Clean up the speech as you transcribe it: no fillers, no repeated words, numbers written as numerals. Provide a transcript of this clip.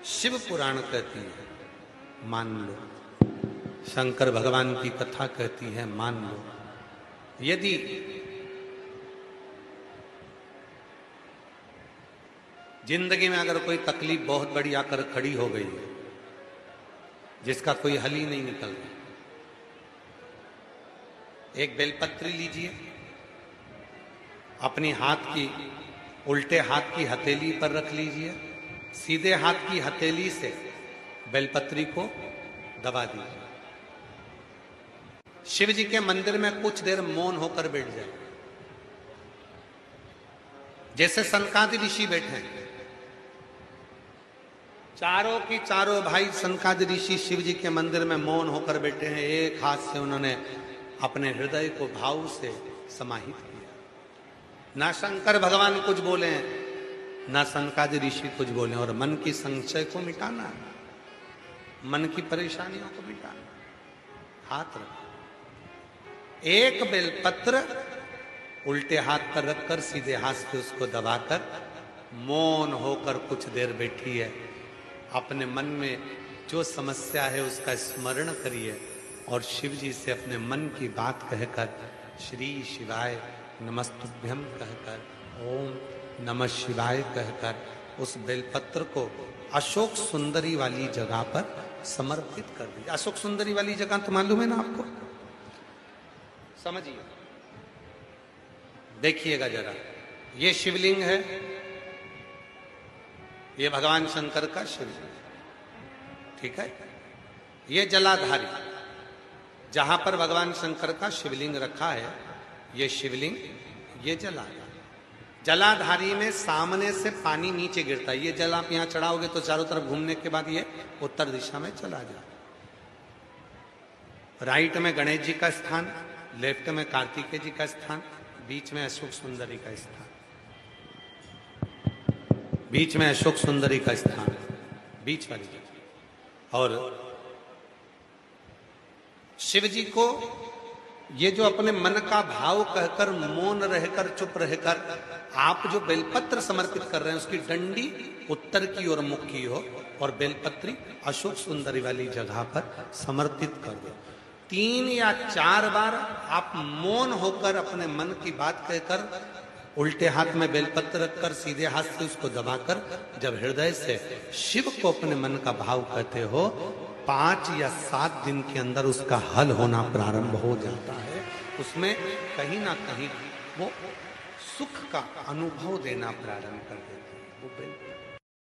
शिव पुराण कहती है, मान लो। शंकर भगवान की कथा कहती है, मान लो। यदि जिंदगी में अगर कोई तकलीफ बहुत बड़ी आकर खड़ी हो गई है, जिसका कोई हल ही नहीं निकल रहा, एक बेलपत्री लीजिए, अपनी हाथ की उल्टे हाथ की हथेली पर रख लीजिए, सीधे हाथ की हथेली से बेलपत्री को दबा दीजिए। शिव जी के मंदिर में कुछ देर मौन होकर बैठ जाए, जैसे सनकादि ऋषि बैठे हैं। चारों की चारों भाई सनकादि ऋषि शिव जी के मंदिर में मौन होकर बैठे हैं। एक हाथ से उन्होंने अपने हृदय को भाव से समाहित किया। ना शंकर भगवान कुछ बोले हैं, ना सनकादि ऋषि कुछ बोले, और मन की संशय को मिटाना, मन की परेशानियों को मिटाना। हाथ रखो, एक बेलपत्र उल्टे हाथ पर रखकर सीधे हाथ से उसको दबाकर मौन होकर कुछ देर बैठी है। अपने मन में जो समस्या है उसका स्मरण करिए और शिव जी से अपने मन की बात कहकर श्री शिवाय नमस्तुभ्यम कहकर, ओम नमः शिवाय कहकर उस बेलपत्र को अशोक सुंदरी वाली जगह पर समर्पित कर दीजिए। अशोक सुंदरी वाली जगह तो मालूम है ना आपको, समझिए, देखिएगा जरा। ये शिवलिंग है, ये भगवान शंकर का शिवलिंग, ठीक है। ये जलाधारी, जहां पर भगवान शंकर का शिवलिंग रखा है, ये शिवलिंग, ये जलाधारी। जलाधारी में सामने से पानी नीचे गिरता है। ये जल आप यहां चढ़ाओगे तो चारों तरफ घूमने के बाद ये उत्तर दिशा में चला जाए। राइट में गणेश जी का स्थान, लेफ्ट में कार्तिकेय जी का स्थान, बीच में अशोक सुंदरी का स्थान, बीच में अशोक सुंदरी का स्थान, बीच वाली जगह। और शिव जी को ये जो अपने मन का भाव कहकर मौन रहकर चुप रहकर आप जो बेलपत्र समर्पित कर रहे हैं, उसकी डंडी उत्तर की ओर मुख की हो और बेलपत्री अशोक सुंदरी वाली जगह पर समर्पित कर दो। 3 या 4 बार आप मौन होकर अपने मन की बात कहकर उल्टे हाथ में बेलपत्र रखकर सीधे हाथ से उसको दबाकर जब हृदय से शिव को अपने मन का भाव कहते हो, 5 या 7 दिन के अंदर उसका हल होना प्रारंभ हो जाता है। उसमें कहीं ना कहीं वो सुख का अनुभव देना प्रारंभ कर देते हैं। वो